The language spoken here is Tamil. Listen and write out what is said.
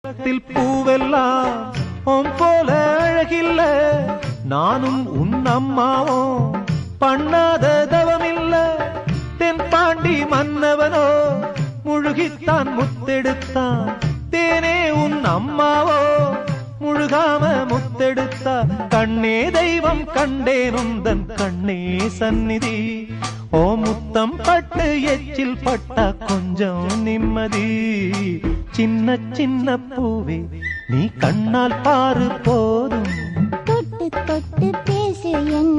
உலகத்தில் பூவெல்லாம் உன் போல அழகில்ல, நானும் உன் அம்மாவும் பண்ணாத தவமில்ல. தென்பாண்டி மன்னவனோ முழுகித்தான் முத்தெடுத்தான், தேனே உன் அம்மாவோ முழுகாம முத்தெடுத்தா. கண்ணே தெய்வம் கண்டேன் உந்தன் கண்ணே சந்நிதி, ஓ முத்தம் பட்டு எச்சில் பட்டா கொஞ்சம் நிம்மதி. சின்ன சின்ன பூவே நீ கண்ணால் பாரு போதும், தொட்டு தொட்டு பேசு என்